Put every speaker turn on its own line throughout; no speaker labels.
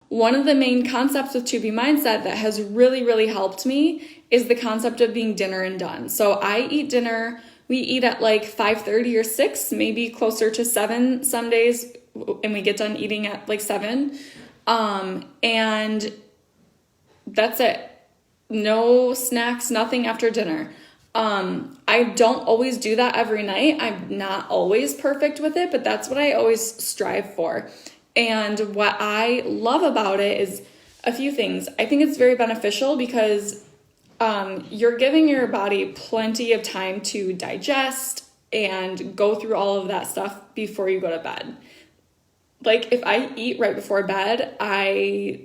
One of the main concepts with 2B Mindset that has really, really helped me is the concept of being dinner and done. So I eat dinner, we eat at like 5:30 or 6, maybe closer to 7 some days, and we get done eating at like 7. And that's it. No snacks, nothing after dinner. I don't always do that every night. I'm not always perfect with it, but that's what I always strive for. And what I love about it is a few things. I think it's very beneficial because you're giving your body plenty of time to digest and go through all of that stuff before you go to bed. Like if I eat right before bed, I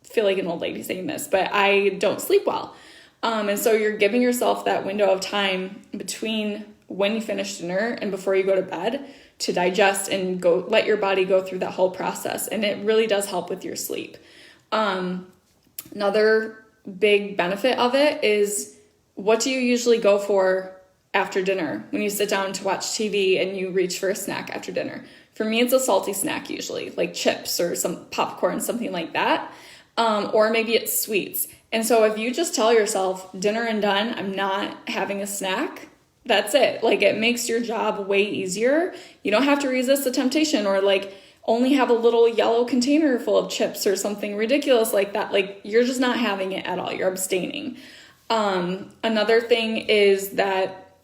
feel like an old lady saying this, but I don't sleep well. And so you're giving yourself that window of time between when you finish dinner and before you go to bed to digest and go let your body go through that whole process. And it really does help with your sleep. Another big benefit of it is, what do you usually go for after dinner when you sit down to watch TV and you reach for a snack after dinner? For me, it's a salty snack usually, like chips or some popcorn, something like that. Or maybe it's sweets. And so if you just tell yourself, dinner and done, I'm not having a snack, that's it. Like, it makes your job way easier. You don't have to resist the temptation or like only have a little yellow container full of chips or something ridiculous like that. Like, you're just not having it at all. You're abstaining. Another thing is that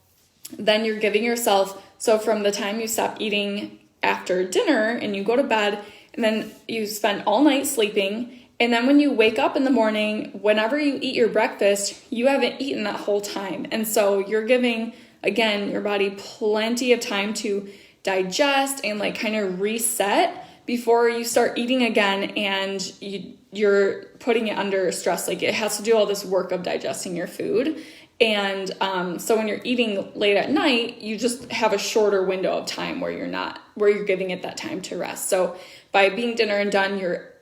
then you're giving yourself, so from the time you stop eating after dinner and you go to bed and then you spend all night sleeping, and then when you wake up in the morning, whenever you eat your breakfast, you haven't eaten that whole time. And so you're giving, again, your body plenty of time to digest and like kind of reset before you start eating again, and you're putting it under stress. Like, it has to do all this work of digesting your food. And so when you're eating late at night, you just have a shorter window of time where you're giving it that time to rest. So by being dinner and done, you're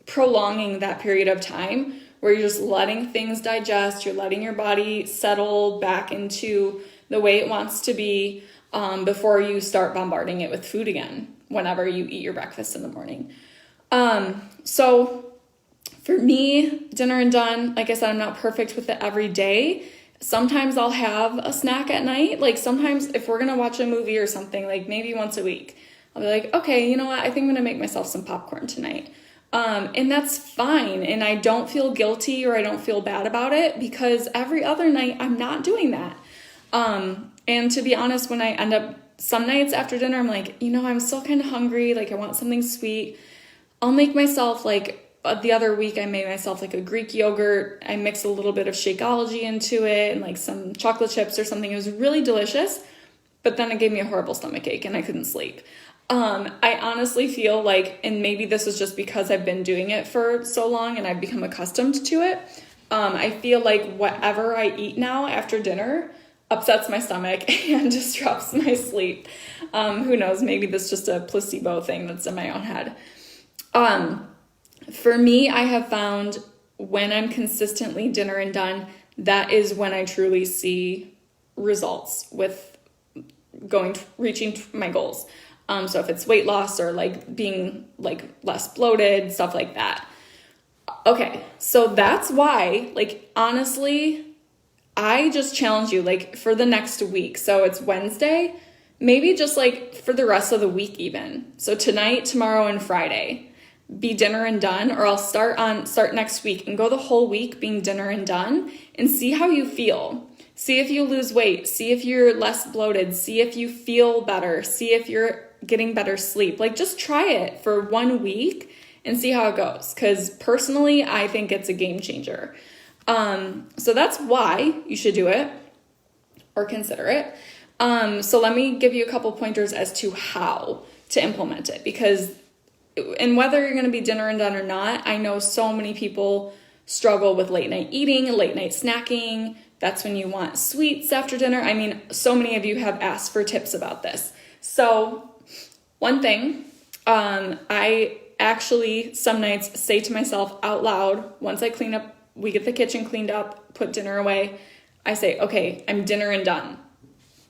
prolonging that period of time where you're just letting things digest, you're letting your body settle back into the way it wants to be before you start bombarding it with food again whenever you eat your breakfast in the morning. So for me, dinner and done, like I said, I'm not perfect with it every day. Sometimes I'll have a snack at night. Like, sometimes if we're gonna watch a movie or something, like maybe once a week, I'll be like, okay, you know what? I think I'm gonna make myself some popcorn tonight. And that's fine. And I don't feel guilty or I don't feel bad about it, because every other night I'm not doing that. And to be honest, when I end up some nights after dinner, I'm like, I'm still kind of hungry. Like, I want something sweet. I'll make myself the other week I made myself like a Greek yogurt. I mixed a little bit of Shakeology into it and like some chocolate chips or something. It was really delicious, but then it gave me a horrible stomach ache and I couldn't sleep. I honestly feel like, and maybe this is just because I've been doing it for so long and I've become accustomed to it. I feel like whatever I eat now after dinner upsets my stomach and disrupts my sleep. Who knows? Maybe this is just a placebo thing that's in my own head. For me, I have found when I'm consistently dinner and done, that is when I truly see results with reaching my goals. So if it's weight loss or like being like less bloated, stuff like that. Okay, so that's why, like, honestly, I just challenge you, like, for the next week. So it's Wednesday, maybe just like for the rest of the week even. So tonight, tomorrow, and Friday, be dinner and done, or I'll start next week and go the whole week being dinner and done and see how you feel. See if you lose weight, see if you're less bloated, see if you feel better, see if you're getting better sleep. Like, just try it for 1 week and see how it goes. Because personally, I think it's a game changer. So that's why you should do it or consider it. So let me give you a couple pointers as to how to implement it, because, and whether you're going to be dinner and done or not, I know so many people struggle with late night eating, late night snacking. That's when you want sweets after dinner. I mean, so many of you have asked for tips about this. So one thing, I actually some nights say to myself out loud, once I clean up, we get the kitchen cleaned up, put dinner away, I say, okay, I'm dinner and done.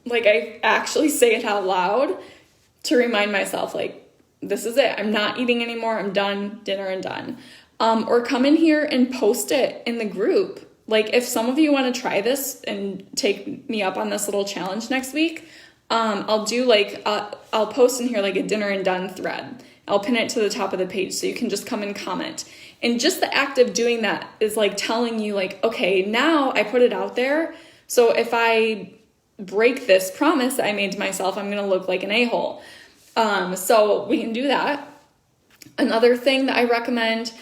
Like, I actually say it out loud to remind myself, like, this is it. I'm not eating anymore. I'm done, dinner and done. Or come in here and post it in the group. Like if some of you want to try this and take me up on this little challenge next week, I'll do like, I'll post in here like a dinner and done thread. I'll pin it to the top of the page so you can just come and comment. And just the act of doing that is like telling you like, okay, now I put it out there. So if I break this promise I made to myself, I'm going to look like an a-hole. So we can do that. Another thing that I recommend,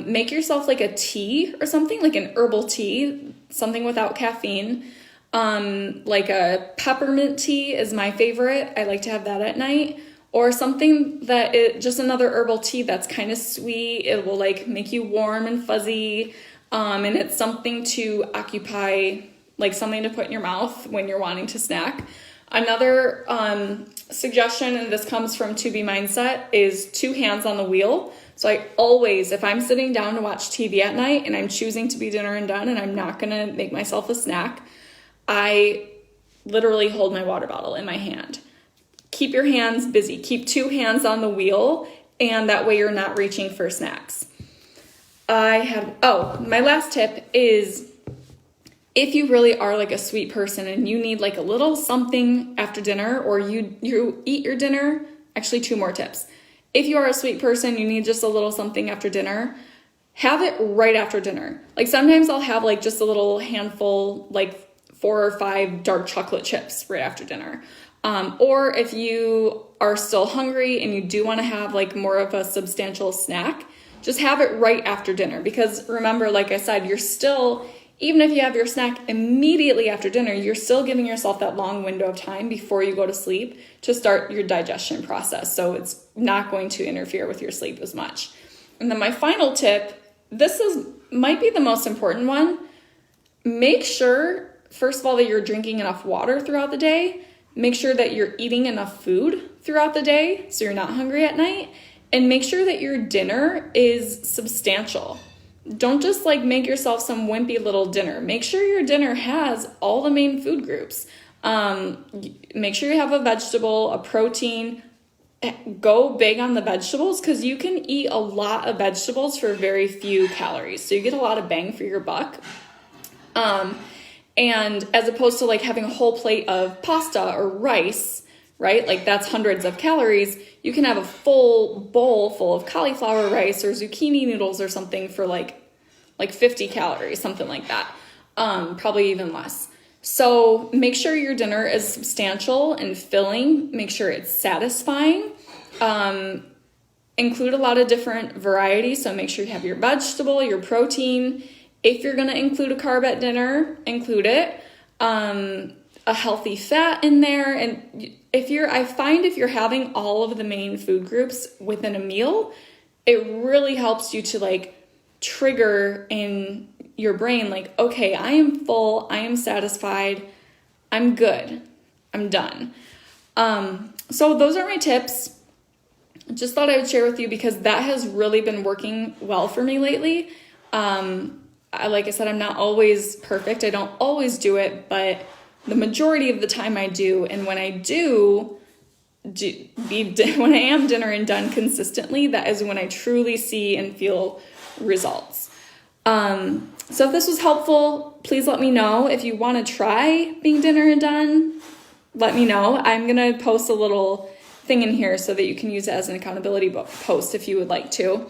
make yourself like a tea or something, like an herbal tea, something without caffeine. Like a peppermint tea is my favorite. I like to have that at night. Or something that just another herbal tea that's kind of sweet. It will like make you warm and fuzzy. And it's something to occupy, like something to put in your mouth when you're wanting to snack. Another suggestion, and this comes from To Be Mindset, is 2 hands on the wheel. So I always, if I'm sitting down to watch TV at night and I'm choosing to be dinner and done and I'm not going to make myself a snack, I literally hold my water bottle in my hand. Keep your hands busy. Keep 2 hands on the wheel, and that way you're not reaching for snacks. My last tip is if you really are like a sweet person and you need like a little something after dinner, or you eat your dinner, actually 2 more tips. If you are a sweet person, you need just a little something after dinner, have it right after dinner. Like sometimes I'll have like just a little handful, like 4 or 5 dark chocolate chips right after dinner. Or if you are still hungry and you do want to have like more of a substantial snack, just have it right after dinner. Because remember, like I said, you're still, even if you have your snack immediately after dinner, you're still giving yourself that long window of time before you go to sleep to start your digestion process. So it's not going to interfere with your sleep as much. And then my final tip, might be the most important one. Make sure, first of all, that you're drinking enough water throughout the day. Make sure that you're eating enough food throughout the day so you're not hungry at night. And make sure that your dinner is substantial. Don't just like make yourself some wimpy little dinner. Make sure your dinner has all the main food groups. Make sure you have a vegetable, a protein. Go big on the vegetables because you can eat a lot of vegetables for very few calories. So you get a lot of bang for your buck. And as opposed to like having a whole plate of pasta or rice, right? Like that's hundreds of calories. You can have a full bowl full of cauliflower rice or zucchini noodles or something for like 50 calories, something like that. Probably even less. So make sure your dinner is substantial and filling. Make sure it's satisfying. Include a lot of different varieties. So make sure you have your vegetable, your protein. If you're going to include a carb at dinner, include it. A healthy fat in there. And I find if you're having all of the main food groups within a meal, it really helps you to like trigger in your brain, like, okay, I am full, I am satisfied, I'm good, I'm done. So those are my tips. Just thought I would share with you because that has really been working well for me lately. Like I said, I'm not always perfect. I don't always do it, but the majority of the time I do. And when I when I am dinner and done consistently, that is when I truly see and feel results. So if this was helpful, please let me know. If you want to try being dinner and done, let me know. I'm going to post a little thing in here so that you can use it as an accountability post if you would like to.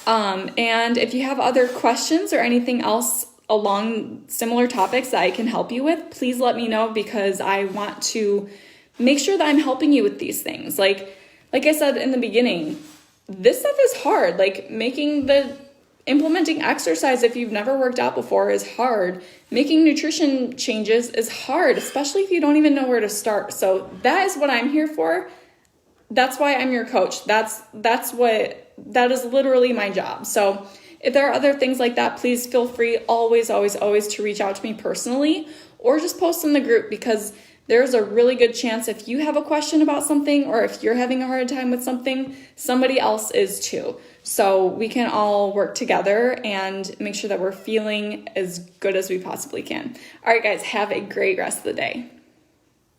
And if you have other questions or anything else along similar topics that I can help you with, please let me know because I want to make sure that I'm helping you with these things. Like I said in the beginning, this stuff is hard. Like implementing exercise if you've never worked out before is hard. Making nutrition changes is hard, especially if you don't even know where to start. So that is what I'm here for. That's why I'm your coach. That is literally my job. So if there are other things like that, please feel free always to reach out to me personally or just post in the group because there's a really good chance if you have a question about something or if you're having a hard time with something, somebody else is too. So we can all work together and make sure that we're feeling as good as we possibly can. All right, guys, have a great rest of the day.